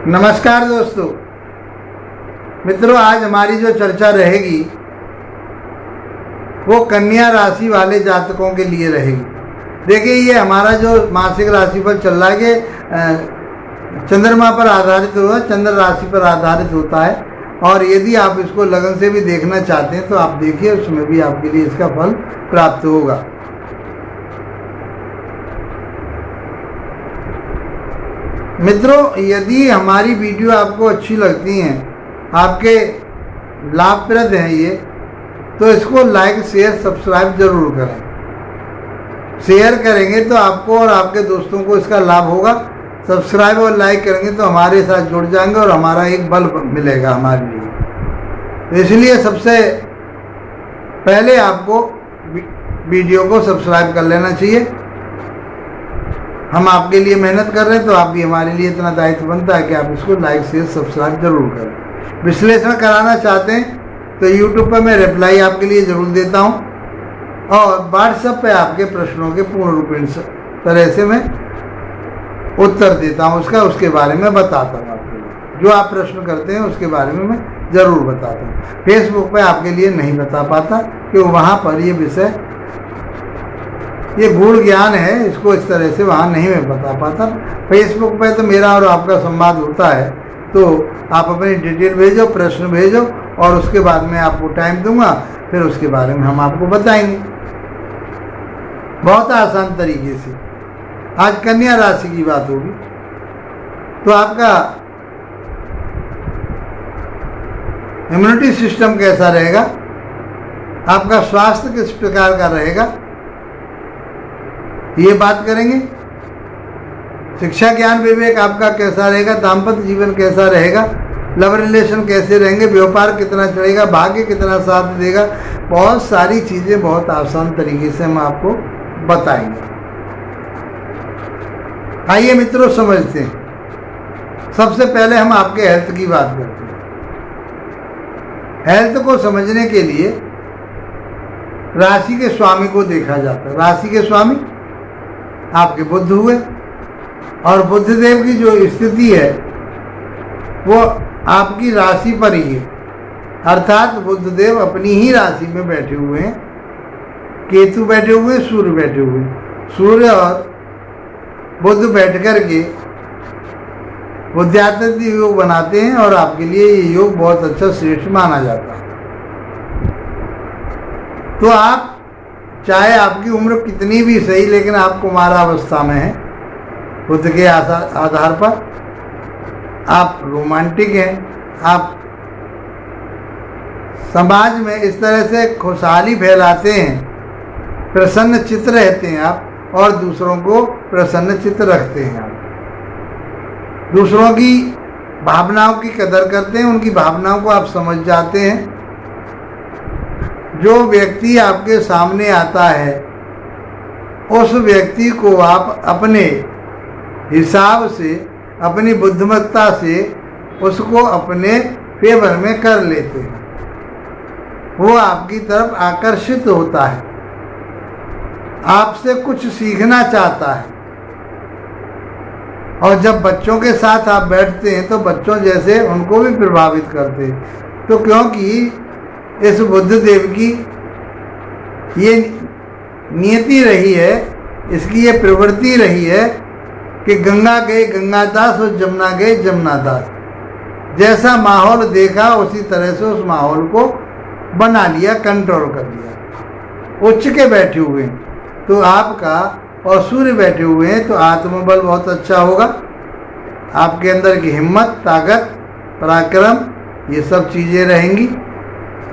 नमस्कार दोस्तों मित्रों, आज हमारी जो चर्चा रहेगी वो कन्या राशि वाले जातकों के लिए रहेगी। देखिए, ये हमारा जो मासिक राशिफल चल रहा है कि चंद्रमा पर आधारित होगा, चंद्र राशि पर आधारित होता है। और यदि आप इसको लगन से भी देखना चाहते हैं तो आप देखिए, उसमें भी आपके लिए इसका फल प्राप्त होगा। मित्रों, यदि हमारी वीडियो आपको अच्छी लगती हैं, आपके लाभप्रद हैं ये, तो इसको लाइक शेयर सब्सक्राइब जरूर करें। शेयर करेंगे तो आपको और आपके दोस्तों को इसका लाभ होगा। सब्सक्राइब और लाइक करेंगे तो हमारे साथ जुड़ जाएंगे और हमारा एक बल मिलेगा हमारे लिए। तो इसलिए सबसे पहले आपको वीडियो को सब्सक्राइब कर लेना चाहिए। हम आपके लिए मेहनत कर रहे हैं तो आप भी हमारे लिए इतना दायित्व बनता है कि आप इसको लाइक शेयर सब्सक्राइब जरूर करें। विश्लेषण कराना चाहते हैं तो यूट्यूब पर मैं रिप्लाई आपके लिए ज़रूर देता हूं और व्हाट्सएप पे आपके प्रश्नों के पूर्ण रूपेण तरह से मैं उत्तर देता हूं, उसके बारे में बताता हूं आपके लिए। जो आप प्रश्न करते हैं उसके बारे में मैं ज़रूर बताता हूँ। फेसबुक पे आपके लिए नहीं बता पाता क्योंकि वहाँ पर ये विषय, ये गूढ़ ज्ञान है, इसको इस तरह से वहाँ नहीं मैं बता पाता। फेसबुक पे तो मेरा और आपका संवाद होता है, तो आप अपनी डिटेल भेजो, प्रश्न भेजो और उसके बाद में आपको टाइम दूंगा, फिर उसके बारे में हम आपको बताएंगे बहुत आसान तरीके से। आज कन्या राशि की बात होगी, तो आपका इम्यूनिटी सिस्टम कैसा रहेगा, आपका स्वास्थ्य किस प्रकार का रहेगा, ये बात करेंगे। शिक्षा ज्ञान विवेक आपका कैसा रहेगा, दाम्पत्य जीवन कैसा रहेगा, लव रिलेशन कैसे रहेंगे, व्यापार कितना चलेगा, भाग्य कितना साथ देगा, बहुत सारी चीज़ें बहुत आसान तरीके से हम आपको बताएंगे। आइए मित्रों, समझते हैं। सबसे पहले हम आपके हेल्थ की बात करते हैं। हेल्थ को समझने के लिए राशि के स्वामी को देखा जाता है। राशि के स्वामी आपके बुध हुए और बुध देव की जो स्थिति है वो आपकी राशि पर ही है, अर्थात बुध देव अपनी ही राशि में बैठे हुए हैं। केतु बैठे हुए हैं, सूर्य बैठे हुए हैं। सूर्य और बुध बैठ कर के बुद्धादित्य योग बनाते हैं और आपके लिए ये योग बहुत अच्छा श्रेष्ठ माना जाता है। तो आप चाहे आपकी उम्र कितनी भी सही, लेकिन आप कुमारावस्था में हैं, बुध के आधार पर आप रोमांटिक हैं, आप समाज में इस तरह से खुशहाली फैलाते हैं, प्रसन्न चित्त रहते हैं आप, और दूसरों को प्रसन्न चित्त रखते हैं आप। दूसरों की भावनाओं की कदर करते हैं, उनकी भावनाओं को आप समझ जाते हैं। जो व्यक्ति आपके सामने आता है उस व्यक्ति को आप अपने हिसाब से, अपनी बुद्धिमत्ता से उसको अपने फेवर में कर लेते हैं। वो आपकी तरफ आकर्षित होता है, आपसे कुछ सीखना चाहता है। और जब बच्चों के साथ आप बैठते हैं तो बच्चों जैसे उनको भी प्रभावित करते हैं। तो क्योंकि इस बुध देव की ये नियति रही है, इसकी ये प्रवृत्ति रही है कि गंगा गए गंगादास और जमुना गए जमुनादास। जैसा माहौल देखा उसी तरह से उस माहौल को बना लिया, कंट्रोल कर लिया। उच्च के बैठे हुए हैं तो आपका, और सूर्य बैठे हुए हैं तो आत्मबल बहुत अच्छा होगा। आपके अंदर की हिम्मत, ताकत, पराक्रम, ये सब चीज़ें रहेंगी।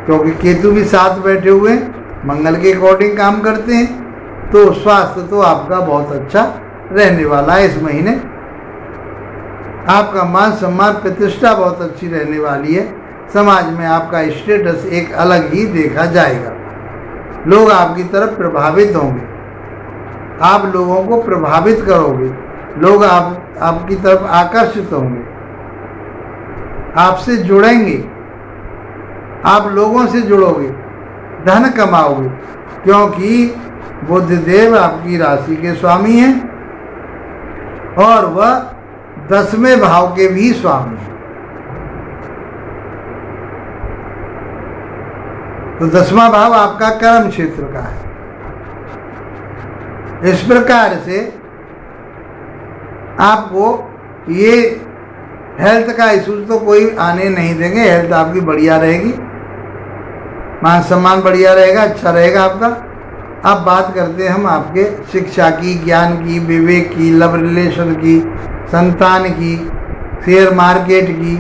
क्योंकि केतु भी साथ बैठे हुए हैं, मंगल के अकॉर्डिंग काम करते हैं, तो स्वास्थ्य तो आपका बहुत अच्छा रहने वाला है। इस महीने आपका मान सम्मान प्रतिष्ठा बहुत अच्छी रहने वाली है। समाज में आपका स्टेटस एक अलग ही देखा जाएगा। लोग आपकी तरफ प्रभावित होंगे, आप लोगों को प्रभावित करोगे, लोग आपकी तरफ आकर्षित होंगे, आपसे जुड़ेंगे, आप लोगों से जुड़ोगे, धन कमाओगे, क्योंकि बुध देव आपकी राशि के स्वामी हैं और वह 10वें भाव के भी स्वामी हैं। तो 10वां भाव आपका कर्म क्षेत्र का है। इस प्रकार से आपको ये हेल्थ का इशूज तो कोई आने नहीं देंगे। हेल्थ आपकी बढ़िया रहेगी, मान सम्मान बढ़िया रहेगा, अच्छा रहेगा आपका। अब बात करते हैं हम आपके शिक्षा की, ज्ञान की, विवेक की, लव रिलेशन की, संतान की, शेयर मार्केट की।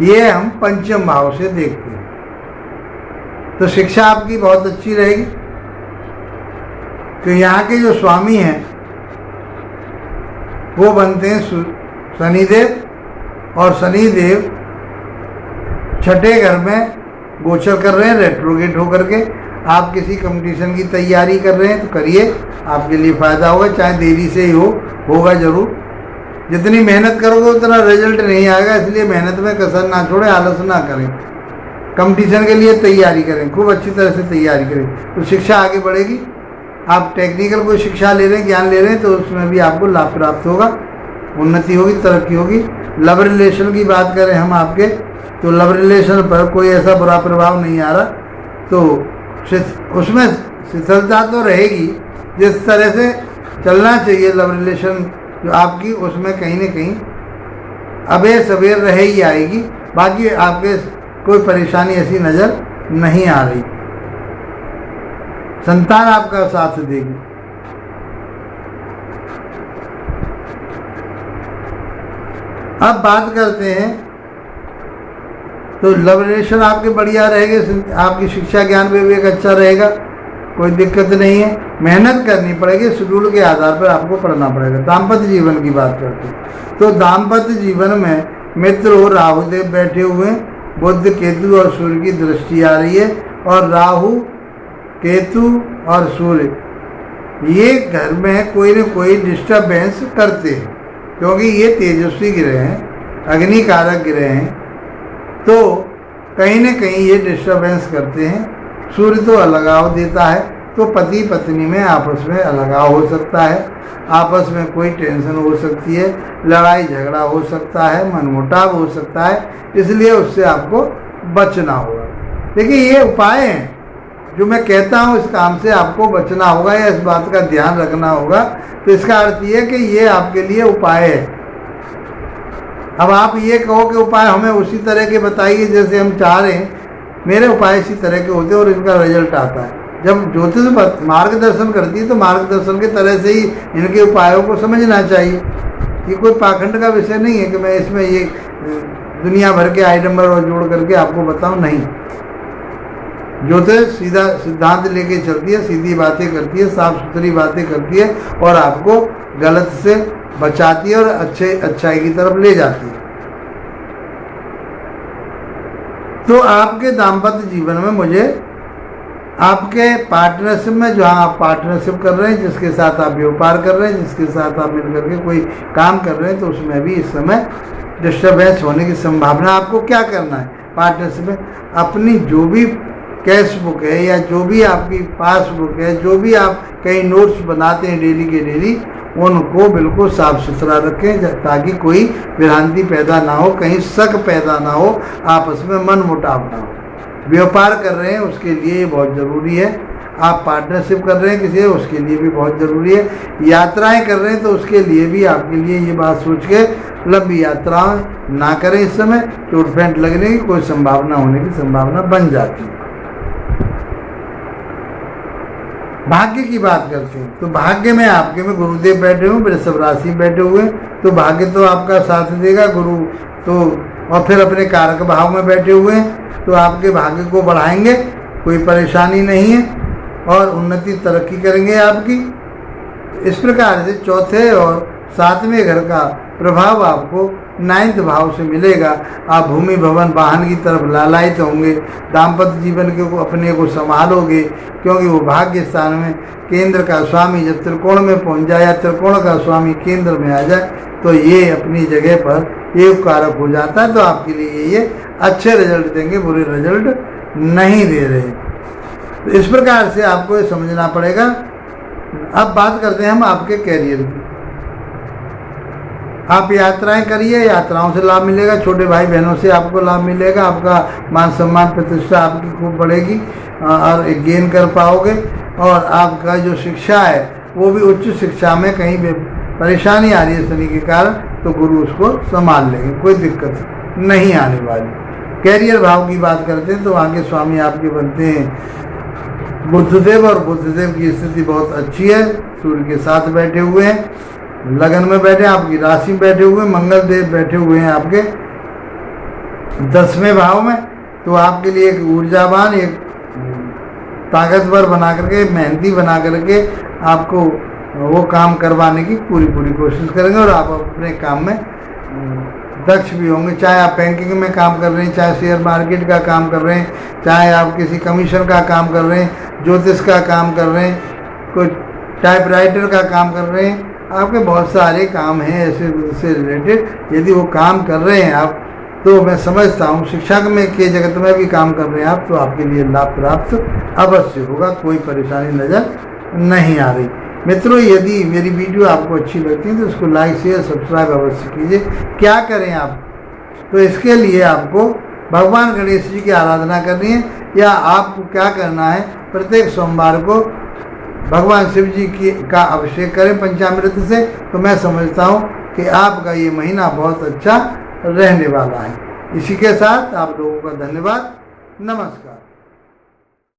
ये हम पंचम भाव से देखते हैं। तो शिक्षा आपकी बहुत अच्छी रहेगी। तो यहाँ के जो स्वामी हैं वो बनते हैं शनिदेव, और शनिदेव छठे घर में गोचर कर रहे हैं रेट्रोगेट होकर के। आप किसी कंपटीशन की तैयारी कर रहे हैं तो करिए, आपके लिए फ़ायदा होगा, चाहे देरी से ही होगा जरूर। जितनी मेहनत करोगे उतना रिजल्ट नहीं आएगा, इसलिए मेहनत में कसर ना छोड़े, आलस ना करें। कंपटीशन के लिए तैयारी करें, खूब अच्छी तरह से तैयारी करें, तो शिक्षा आगे बढ़ेगी। आप टेक्निकल कोई शिक्षा ले रहे हैं, ज्ञान ले रहे हैं, तो उसमें भी आपको लाभ प्राप्त होगा, उन्नति होगी, तरक्की होगी। लव रिलेशन की बात करें हम आपके, तो लव रिलेशन पर कोई ऐसा बुरा प्रभाव नहीं आ रहा, तो उसमें शिथिलता तो रहेगी। जिस तरह से चलना चाहिए लव रिलेशन जो आपकी, उसमें कहीं ना कहीं अबेर सबेर रह ही आएगी। बाकी आपके कोई परेशानी ऐसी नज़र नहीं आ रही। संतान आपका साथ देगी। अब बात करते हैं, तो लव रिलेशन आपके बढ़िया रहेंगे, आपकी शिक्षा ज्ञान विवेक अच्छा रहेगा, कोई दिक्कत नहीं है। मेहनत करनी पड़ेगी, शेड्यूल के आधार पर आपको पढ़ना पड़ेगा। दाम्पत्य जीवन की बात करते हैं, तो दाम्पत्य जीवन में मित्र और राहुदेव बैठे हुए हैं, बुध केतु और सूर्य की दृष्टि आ रही है, और राहु केतु और सूर्य ये घर में कोई न कोई डिस्टर्बेंस करते हैं, क्योंकि ये तेजस्वी ग्रह हैं, अग्निकारक ग्रह हैं, तो कहीं न कहीं ये डिस्टर्बेंस करते हैं। सूर्य तो अलगाव देता है, तो पति पत्नी में आपस में अलगाव हो सकता है, आपस में कोई टेंशन हो सकती है, लड़ाई झगड़ा हो सकता है, मनमुटाव हो सकता है, इसलिए उससे आपको बचना होगा। देखिए ये उपाय हैं जो मैं कहता हूँ, इस काम से आपको बचना होगा या इस बात का ध्यान रखना होगा। तो इसका अर्थ ये कि ये आपके लिए उपाय है। अब आप ये कहो कि उपाय हमें उसी तरह के बताइए जैसे हम चाह रहे हैं, मेरे उपाय इसी तरह के होते हैं और इनका रिजल्ट आता है। जब ज्योतिष मार्गदर्शन करती है तो मार्गदर्शन के तरह से ही इनके उपायों को समझना चाहिए। ये कोई पाखंड का विषय नहीं है कि मैं इसमें ये दुनिया भर के आइटम और जोड़ करके आपको बताऊं, नहीं। ज्योतिष सीधा सिद्धांत लेके चलती है, सीधी बातें करती है, साफ सुथरी बातें करती है, और आपको गलत से बचाती है और अच्छाई की तरफ ले जाती है। तो आपके दाम्पत्य जीवन में मुझे आपके पार्टनरशिप में, जो आप पार्टनरशिप कर रहे हैं, जिसके साथ आप व्यापार कर रहे हैं, जिसके साथ आप मिलकर के कोई काम कर रहे हैं, तो उसमें भी इस समय डिस्टर्बेंस होने की संभावना। आपको क्या करना है पार्टनरशिप में, अपनी जो भी कैश बुक है या जो भी आपकी पासबुक है, जो भी आप कई नोट्स बनाते हैं डेली के डेली, उनको बिल्कुल साफ सुथरा रखें ताकि कोई भ्रांति पैदा ना हो, कहीं शक पैदा ना हो, आपस में मन मुटाव ना हो। व्यापार कर रहे हैं उसके लिए ये बहुत ज़रूरी है, आप पार्टनरशिप कर रहे हैं किसी, उसके लिए भी बहुत ज़रूरी है। यात्राएं कर रहे हैं तो उसके लिए भी आपके लिए ये बात सोच के लंबी यात्राएं ना करें। इस समय चोट फेंट लगने की कोई संभावना होने की संभावना बन जाती है। भाग्य की बात करते हैं, तो भाग्य में आपके में गुरुदेव बैठे हुए, वृषभ राशि बैठे हुए, तो भाग्य तो आपका साथ देगा गुरु तो, और फिर अपने कारक भाव में बैठे हुए हैं, तो आपके भाग्य को बढ़ाएंगे, कोई परेशानी नहीं है, और उन्नति तरक्की करेंगे आपकी। इस प्रकार से चौथे और सातवें घर का प्रभाव आपको 9th भाव से मिलेगा। आप भूमि भवन वाहन की तरफ लालायित होंगे, दाम्पत्य जीवन के अपने को संभालोगे, क्योंकि वो भाग्य स्थान में केंद्र का स्वामी जब त्रिकोण में पहुंच जाए या त्रिकोण का स्वामी केंद्र में आ जाए, तो ये अपनी जगह पर एक कारक हो जाता है। तो आपके लिए ये अच्छे रिजल्ट देंगे, बुरे रिजल्ट नहीं दे रहे। तो इस प्रकार से आपको ये समझना पड़ेगा। अब बात करते हैं हम आपके कैरियर की। आप यात्राएं करिए, यात्राओं से लाभ मिलेगा, छोटे भाई बहनों से आपको लाभ मिलेगा, आपका मान सम्मान प्रतिष्ठा आपकी खूब बढ़ेगी और गेन कर पाओगे। और आपका जो शिक्षा है वो भी उच्च शिक्षा में कहीं भी परेशानी आ रही है शनि के कारण, तो गुरु उसको संभाल लेंगे, कोई दिक्कत नहीं आने वाली। कैरियर भाव की बात करते हैं तो वहाँ के स्वामी आपके बनते हैं बुधदेव, और बुधदेव की स्थिति बहुत अच्छी है, सूर्य के साथ बैठे हुए हैं, लगन में बैठे, आपकी राशि में बैठे हुए, मंगल देव बैठे हुए हैं आपके 10वें भाव में। तो आपके लिए एक ऊर्जावान, एक ताकतवर बना करके, मेहनती बना करके आपको वो काम करवाने की पूरी कोशिश करेंगे, और आप अपने काम में दक्ष भी होंगे। चाहे आप बैंकिंग में काम कर रहे हैं, चाहे शेयर मार्केट का काम कर रहे हैं, चाहे आप किसी कमीशन का काम कर रहे हैं, ज्योतिष का काम कर रहे हैं, कोई टाइपराइटर का काम कर रहे हैं, आपके बहुत सारे काम हैं ऐसे से रिलेटेड। यदि वो काम कर रहे हैं आप, तो मैं समझता हूँ शिक्षा में के जगत में भी काम कर रहे हैं आप, तो आपके लिए लाभ प्राप्त अवश्य होगा, कोई परेशानी नज़र नहीं आ रही। मित्रों, यदि मेरी वीडियो आपको अच्छी लगती है तो इसको लाइक शेयर सब्सक्राइब अवश्य कीजिए। क्या करें आप, तो इसके लिए आपको भगवान गणेश जी की आराधना करनी है, या आपको क्या करना है, प्रत्येक सोमवार को भगवान शिव जी का अभिषेक करें पंचामृत से। तो मैं समझता हूँ कि आपका ये महीना बहुत अच्छा रहने वाला है। इसी के साथ आप लोगों का धन्यवाद, नमस्कार।